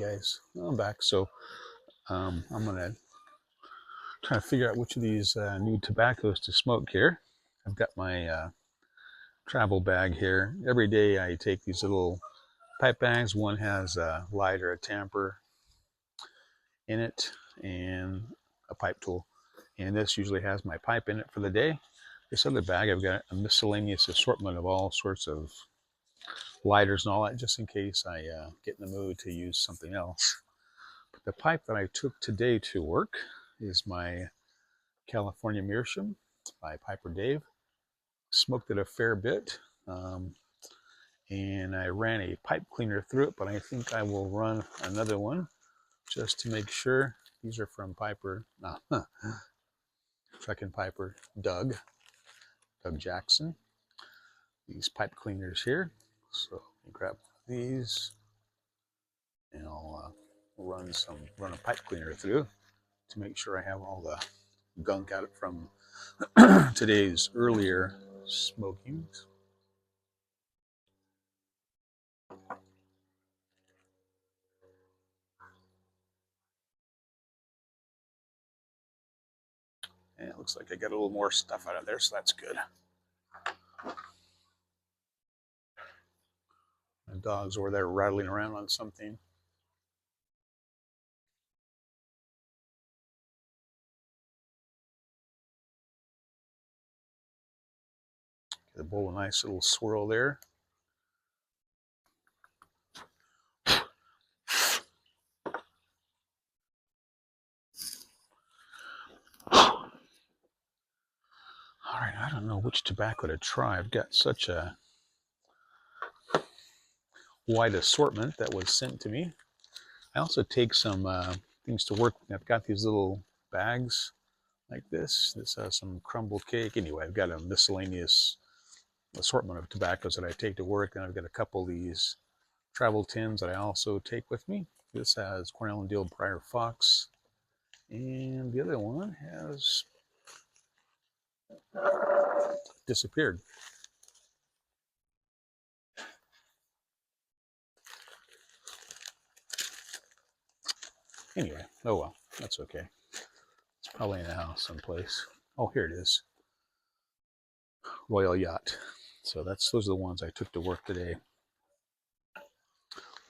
guys, I'm back. So I'm gonna try to figure out which of these new tobaccos to smoke here. I've got my travel bag here. Every day I take these little pipe bags. One has a lighter, a tamper in it, and a pipe tool. And this usually has my pipe in it for the day. This other bag, I've got a miscellaneous assortment of all sorts of lighters and all that, just in case I get in the mood to use something else. But the pipe that I took today to work is my California Meerschaum by Piper Dave. Smoked it a fair bit, and I ran a pipe cleaner through it, but I think I will run another one just to make sure. These are from Piper, Truck and Piper, Doug Jackson. These pipe cleaners here. So grab these, and I'll run a pipe cleaner through to make sure I have all the gunk out from today's earlier smokings. And it looks like I got a little more stuff out of there, so that's good. The dog's over there rattling around on something. Get the bowl a nice little swirl there. All right, I don't know which tobacco to try. I've got such a wide assortment that was sent to me. I also take some things to work. I've got these little bags like this. This has some crumble cake. Anyway, I've got a miscellaneous assortment of tobaccos that I take to work, and I've got a couple of these travel tins that I also take with me. This has Cornell and Deal Briar Fox, and the other one has disappeared. Anyway, oh well, that's okay. It's probably in the house someplace. Oh, here it is. Royal Yacht. So those are the ones I took to work today.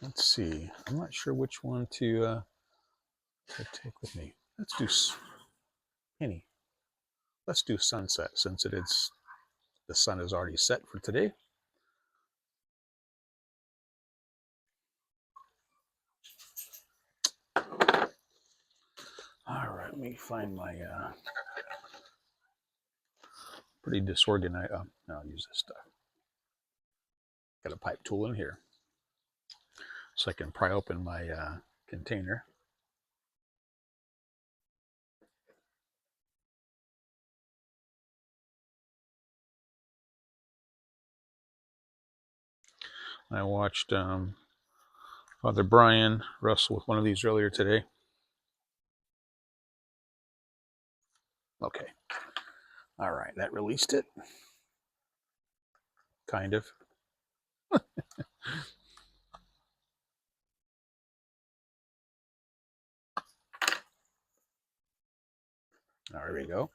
Let's see. I'm not sure which one to take with me. Let's do Penny. Let's do Sunset since the sun is already set for today. All right, let me find my pretty disorganized. Now I'll use this stuff. Got a pipe tool in here, so I can pry open my container. I watched Father Brian wrestle with one of these earlier today. Okay. All right, that released it. Kind of. All right, there we go.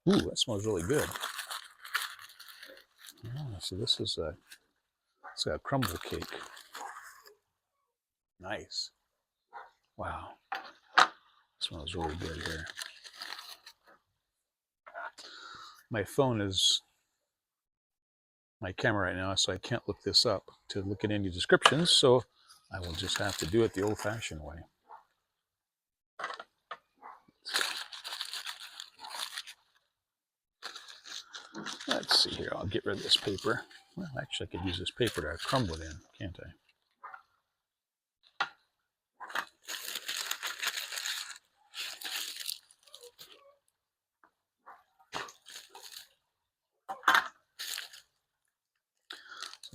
Ooh, that smells really good. So this is it's got a crumble cake. Nice. Wow. It smells really good here. My phone is my camera right now, so I can't look this up to look at any descriptions, so I will just have to do it the old-fashioned way. Let's see here. I'll get rid of this paper. Well, actually, I could use this paper to crumble it in, can't I?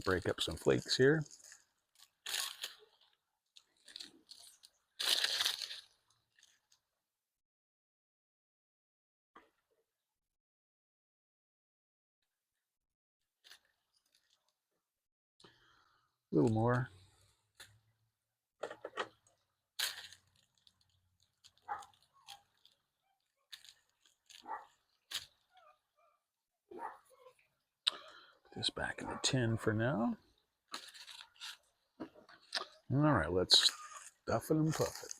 Break up some flakes here. A little more. Put this back in the tin for now. All right, let's stuff it and puff it.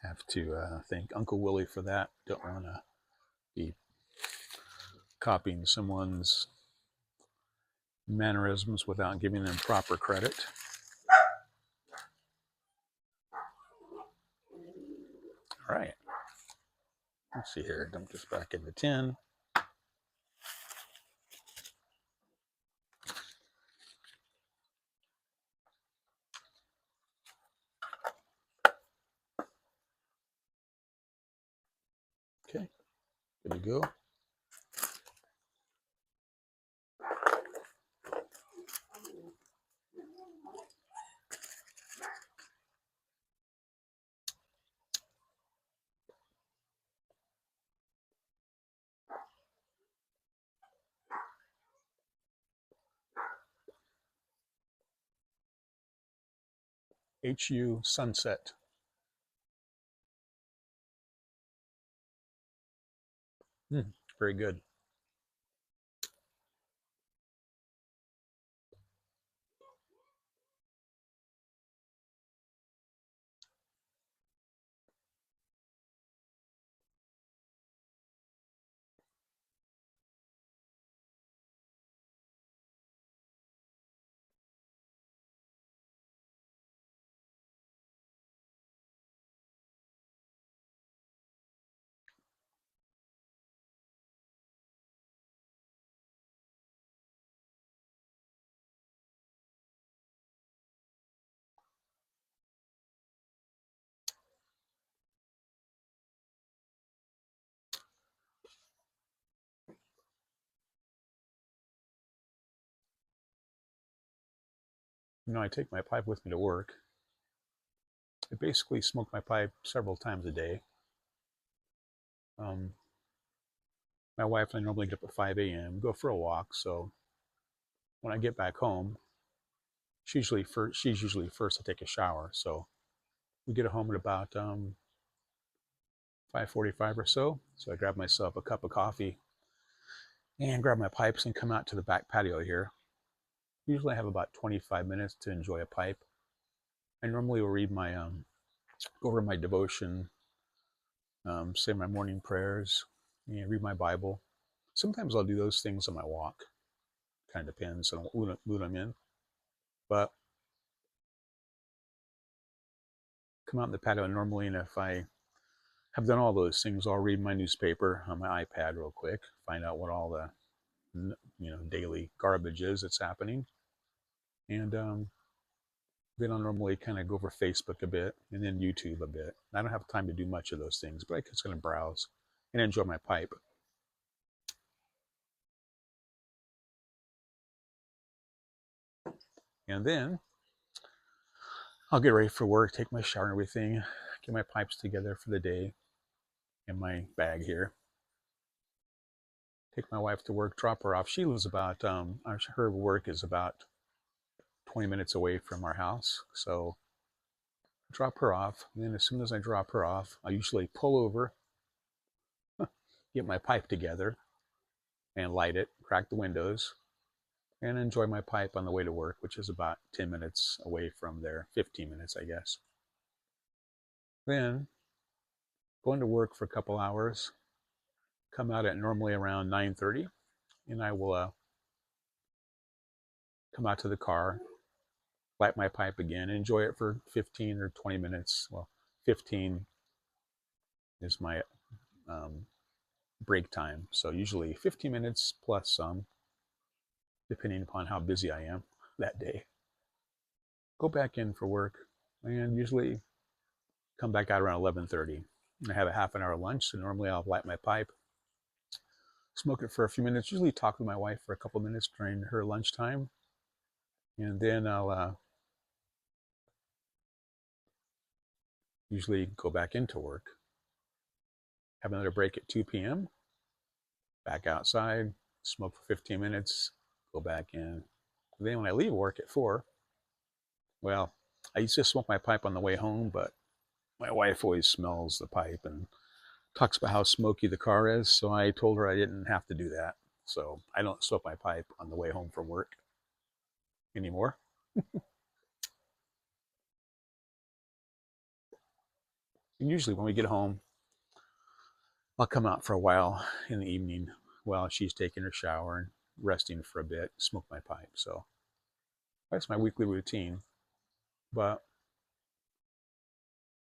Have to thank Uncle Willie for that. Don't want to be copying someone's mannerisms without giving them proper credit. All right. Let's see here. Dump this back in the tin. Okay, good to go. HU Sunset. Very good. You know, I take my pipe with me to work. I basically smoke my pipe several times a day. My wife and I normally get up at 5 a.m., go for a walk. So when I get back home, she's usually first to take a shower. So we get home at about 5:45 or so. So I grab myself a cup of coffee and grab my pipes and come out to the back patio here. Usually I have about 25 minutes to enjoy a pipe. I normally will read my go over my devotion, say my morning prayers, and read my Bible. Sometimes I'll do those things on my walk. Kind of depends on what mood I'm in. But come out in the patio normally, and if I have done all those things, I'll read my newspaper on my iPad real quick, find out what all the daily garbage is that's happening, and then I'll normally kind of go over Facebook a bit and then YouTube a bit. I don't have time to do much of those things, but I can just kind of browse and enjoy my pipe. And then I'll get ready for work, take my shower and everything, get my pipes together for the day in my bag here. Take my wife to work, drop her off. She lives about, her work is about 20 minutes away from our house. So drop her off. And then as soon as I drop her off, I usually pull over, get my pipe together and light it, crack the windows, and enjoy my pipe on the way to work, which is about 10 minutes away from there, 15 minutes, I guess. Then going to work for a couple hours, come out at normally around 9:30, and I will come out to the car, light my pipe again, and enjoy it for 15 or 20 minutes. Well, 15 is my break time, so usually 15 minutes plus some, depending upon how busy I am that day. Go back in for work, and usually come back out around 11:30. I have a half an hour lunch, so normally I'll light my pipe, smoke it for a few minutes, usually talk with my wife for a couple minutes during her lunchtime, and then I'll usually go back into work. have another break at 2 p.m., back outside, smoke for 15 minutes, go back in. Then when I leave work at 4, well, I used to smoke my pipe on the way home, but my wife always smells the pipe and talks about how smoky the car is. So I told her I didn't have to do that. So I don't smoke my pipe on the way home from work anymore. And usually when we get home, I'll come out for a while in the evening while she's taking her shower and resting for a bit, smoke my pipe. So that's my weekly routine. But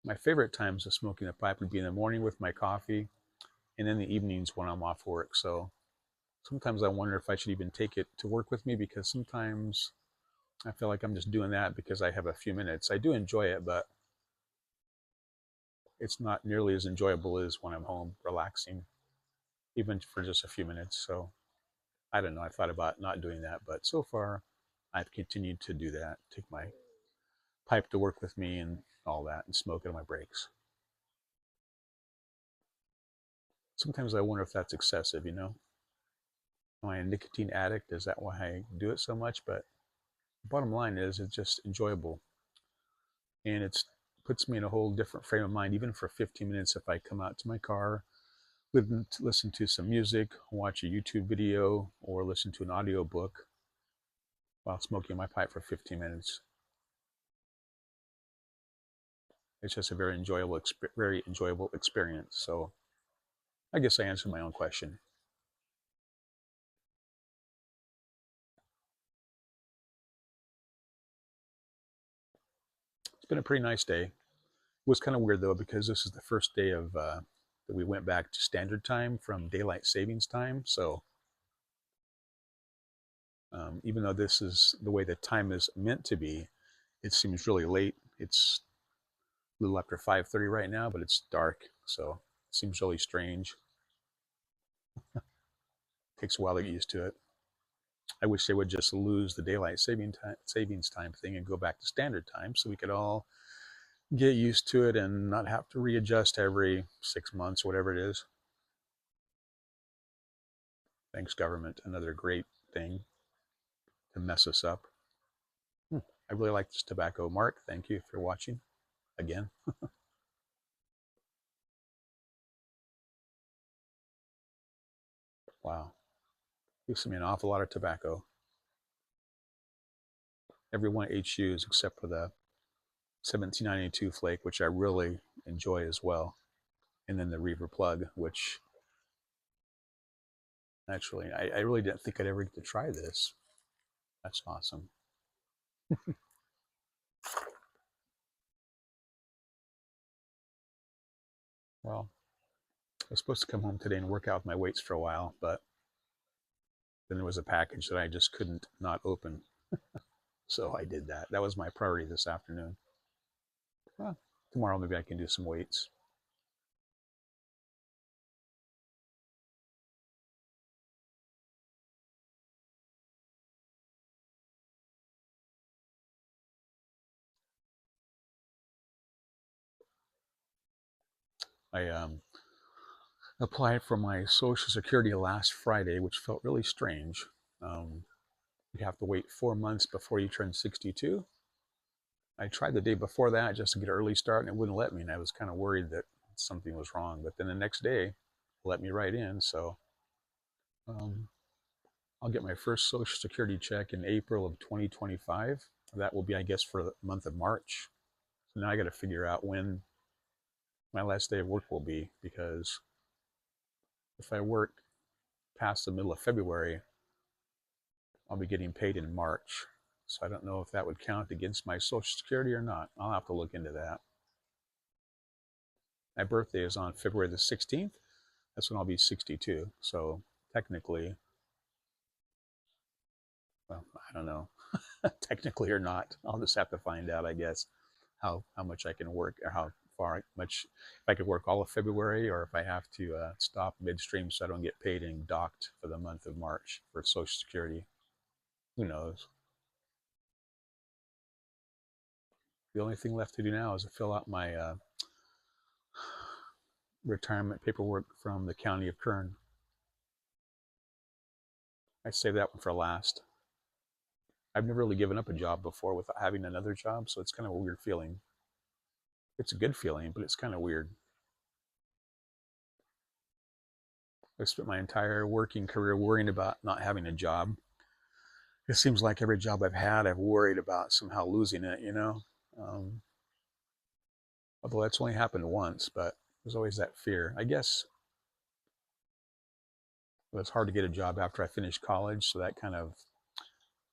my favorite times of smoking the pipe would be in the morning with my coffee and in the evenings when I'm off work. So sometimes I wonder if I should even take it to work with me, because sometimes I feel like I'm just doing that because I have a few minutes. I do enjoy it, but it's not nearly as enjoyable as when I'm home relaxing, even for just a few minutes. So I don't know. I thought about not doing that, but so far I've continued to do that. Take my pipe to work with me and all that and smoke it on my breaks. Sometimes I wonder if that's excessive, you know? Am I a nicotine addict? Is that why I do it so much? But the bottom line is it's just enjoyable. And it puts me in a whole different frame of mind, even for 15 minutes if I come out to my car, listen to some music, watch a YouTube video, or listen to an audio book while smoking my pipe for 15 minutes. It's just a very enjoyable experience. So I guess I answered my own question. It's been a pretty nice day. It was kind of weird though, because this is the first day of that we went back to standard time from daylight savings time. So even though this is the way the time is meant to be, it seems really late. It's a little after 5:30 right now, but it's dark, so it seems really strange. It takes a while to get used to it. I wish they would just lose the savings time thing and go back to standard time, so we could all get used to it and not have to readjust every 6 months, whatever it is. Thanks, government. Another great thing to mess us up. I really like this tobacco. Mark, thank you for watching again. Wow. You sent me an awful lot of tobacco. Everyone HUs except for the 1792 flake, which I really enjoy as well. And then the Reaver plug, which actually, I really didn't think I'd ever get to try this. That's awesome. Well, I was supposed to come home today and work out with my weights for a while, but then there was a package that I just couldn't not open. So I did that. That was my priority this afternoon. Well, tomorrow maybe I can do some weights. I applied for my Social Security last Friday, which felt really strange. Um, you have to wait 4 months before you turn 62. I tried the day before that just to get an early start, and it wouldn't let me, and I was kind of worried that something was wrong. But then the next day, it let me right in. So um, I'll get my first Social Security check in April of 2025. That will be, I guess, for the month of March. So now I got to figure out when my last day of work will be, because if I work past the middle of February, I'll be getting paid in March. So I don't know if that would count against my Social Security or not. I'll have to look into that. My birthday is on February the 16th. That's when I'll be 62. So technically, well, I don't know, technically or not. I'll just have to find out, I guess, how much I can work, or how far much, if I could work all of February, or if I have to stop midstream so I don't get paid and docked for the month of March for Social Security. Who knows? The only thing left to do now is to fill out my retirement paperwork from the county of Kern. I save that one for last. I've never really given up a job before without having another job, so it's kind of a weird feeling. It's a good feeling, but it's kind of weird. I spent my entire working career worrying about not having a job. It seems like every job I've had, I've worried about somehow losing it, you know? Um, Although that's only happened once, but there's always that fear. I guess it was hard to get a job after I finished college, so that kind of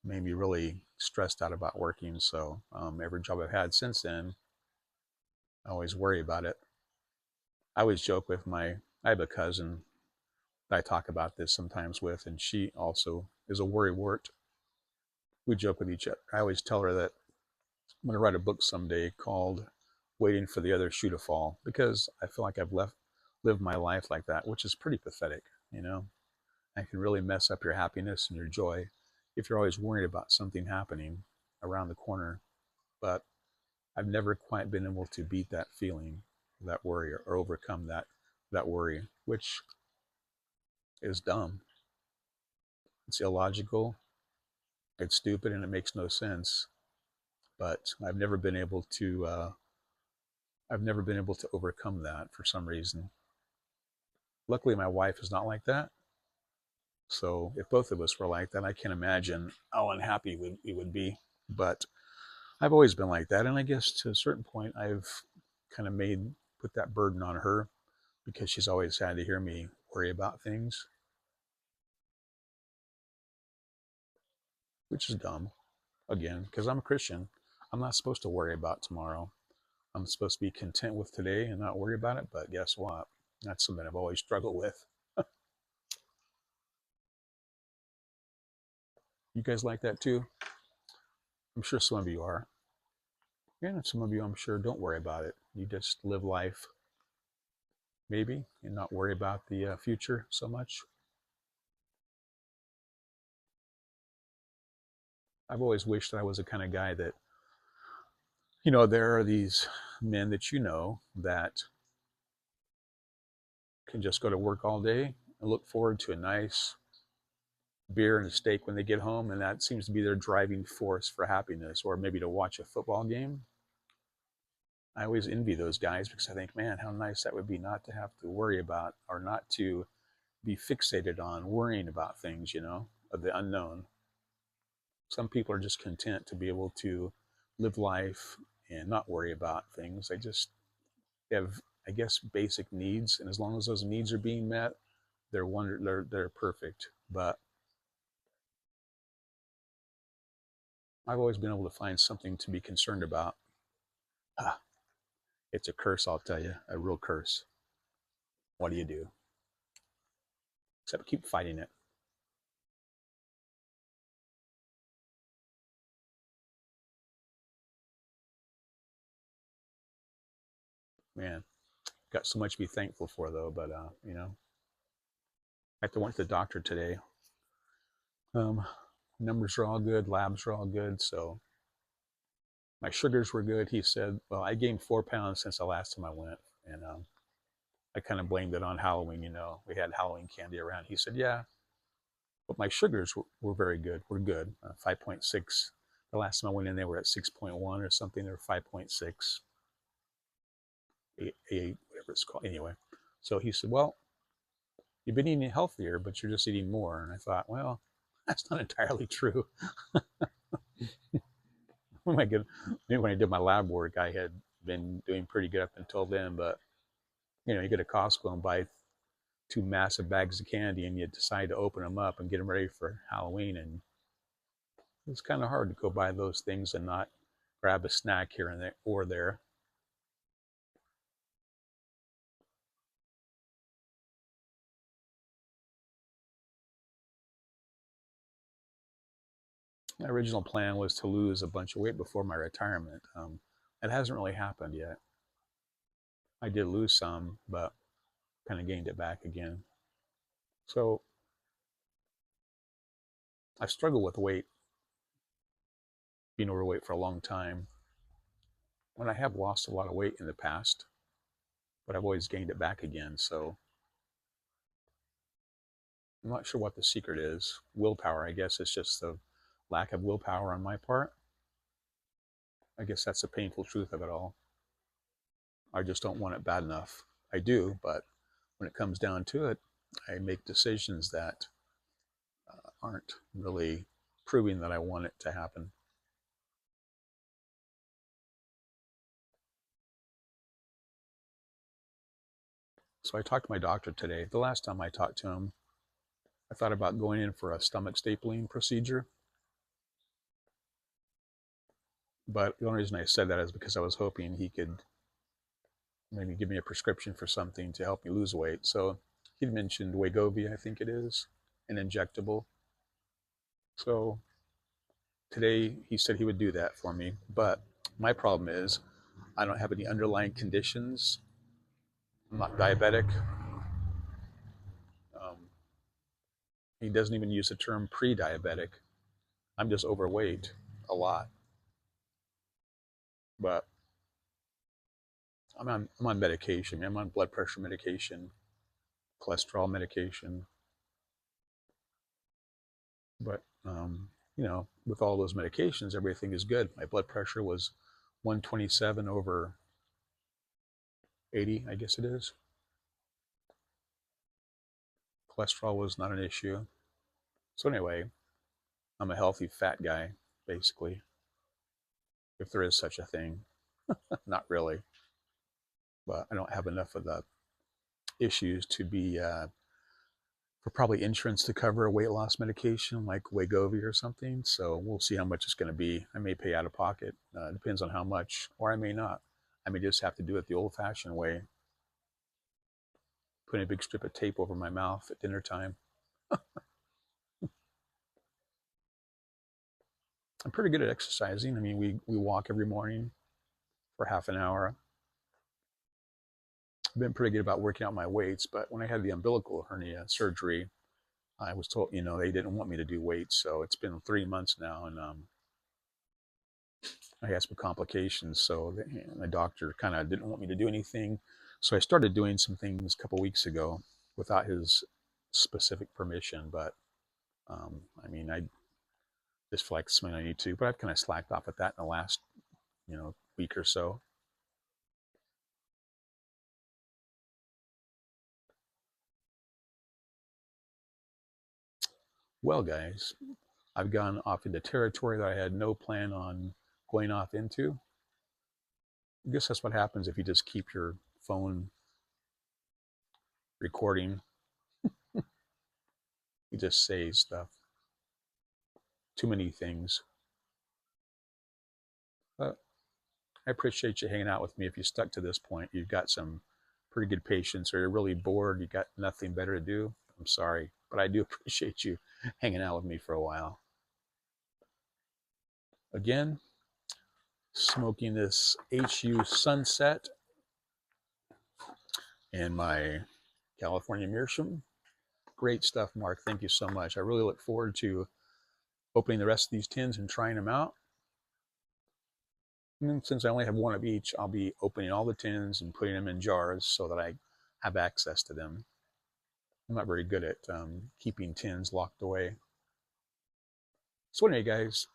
made me really stressed out about working. So every job I've had since then, I always worry about it. I always joke with I have a cousin that I talk about this sometimes with, and she also is a worrywart. We joke with each other. I always tell her that I'm going to write a book someday called Waiting for the Other Shoe to Fall, because I feel like lived my life like that, which is pretty pathetic, you know? And can really mess up your happiness and your joy if you're always worried about something happening around the corner. But I've never quite been able to beat that feeling, that worry, or overcome that worry, which is dumb. It's illogical, it's stupid, and it makes no sense. But I've never been able to overcome that for some reason. Luckily, my wife is not like that. So if both of us were like that, I can't imagine how unhappy we would be. But I've always been like that, and I guess to a certain point, I've kind of put that burden on her because she's always had to hear me worry about things, which is dumb. Again, because I'm a Christian, I'm not supposed to worry about tomorrow. I'm supposed to be content with today and not worry about it. But guess what? That's something I've always struggled with. You guys like that too? I'm sure some of you are. Yeah, and some of you, I'm sure, don't worry about it. You just live life, maybe, and not worry about the future so much. I've always wished that I was the kind of guy that, there are these men that that can just go to work all day and look forward to a nice beer and a steak when they get home, and that seems to be their driving force for happiness, or maybe to watch a football game. I always envy those guys because I think, man, how nice that would be not to have to worry about or not to be fixated on worrying about things, of the unknown. Some people are just content to be able to live life and not worry about things. They just have, I guess, basic needs, and as long as those needs are being met, they're perfect. But I've always been able to find something to be concerned about. Ah, it's a curse, I'll tell you, a real curse. What do you do? Except keep fighting it. Man, got so much to be thankful for though. But I went to the doctor today. Um, Numbers are all good, labs are all good, so my sugars were good. He said, well, I gained 4 pounds since the last time I went, and I kind of blamed it on Halloween. We had Halloween candy around. He said, yeah, but my sugars were very good. We're good. 5.6. The last time I went in, they were at 6.1 or something. They were 5.6, 8, whatever it's called. Anyway, so he said, well, you've been eating healthier, but you're just eating more. And I thought, well, that's not entirely true. Oh my goodness. Maybe when I did my lab work, I had been doing pretty good up until then. But, you go to Costco and buy two massive bags of candy and you decide to open them up and get them ready for Halloween. And it's kind of hard to go buy those things and not grab a snack here and there or there. My original plan was to lose a bunch of weight before my retirement. It hasn't really happened yet. I did lose some, but kind of gained it back again. So I've struggled with weight, being overweight for a long time. When I have lost a lot of weight in the past, but I've always gained it back again. So I'm not sure what the secret is. Willpower, I guess it's just the lack of willpower on my part. I guess that's the painful truth of it all. I just don't want it bad enough. I do, but when it comes down to it, I make decisions that aren't really proving that I want it to happen. So I talked to my doctor today. The last time I talked to him, I thought about going in for a stomach stapling procedure. But the only reason I said that is because I was hoping he could maybe give me a prescription for something to help me lose weight. So he'd mentioned Wegovy, I think it is, an injectable. So today he said he would do that for me. But my problem is I don't have any underlying conditions. I'm not diabetic. Um, he doesn't even use the term pre-diabetic. I'm just overweight a lot. But I'm on medication. I'm on blood pressure medication, cholesterol medication. But with all those medications, everything is good. My blood pressure was 127 over 80, I guess it is. Cholesterol was not an issue. So anyway, I'm a healthy fat guy, basically, if there is such a thing. Not really, but I don't have enough of the issues to be for probably insurance to cover a weight loss medication like Wegovy or something. So we'll see how much it's going to be. I may pay out of pocket. Depends on how much, or I may not. I may just have to do it the old-fashioned way, putting a big strip of tape over my mouth at dinner time. I'm pretty good at exercising. I mean, we walk every morning for half an hour. I've been pretty good about working out my weights, but when I had the umbilical hernia surgery, I was told, they didn't want me to do weights. So it's been 3 months now, and I had some complications. So the doctor kind of didn't want me to do anything. So I started doing some things a couple weeks ago without his specific permission. But I mean, I just feel like something I need to. But I've kind of slacked off at that in the last, week or so. Well, guys, I've gone off into territory that I had no plan on going off into. I guess that's what happens if you just keep your phone recording. You just say stuff, too many things. But I appreciate you hanging out with me. If you stuck to this point, you've got some pretty good patience, or you're really bored, you got nothing better to do. I'm sorry, but I do appreciate you hanging out with me for a while. Again, smoking this HU Sunset in my California Meerschaum. Great stuff, Mark. Thank you so much. I really look forward to opening the rest of these tins and trying them out. And since I only have one of each, I'll be opening all the tins and putting them in jars so that I have access to them. I'm not very good at keeping tins locked away. So anyway, guys,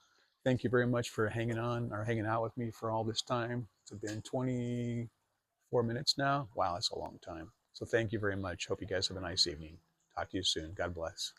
thank you very much for hanging on or hanging out with me for all this time. It's been 24 minutes now. Wow, that's a long time. So thank you very much. Hope you guys have a nice evening. Talk to you soon. God bless.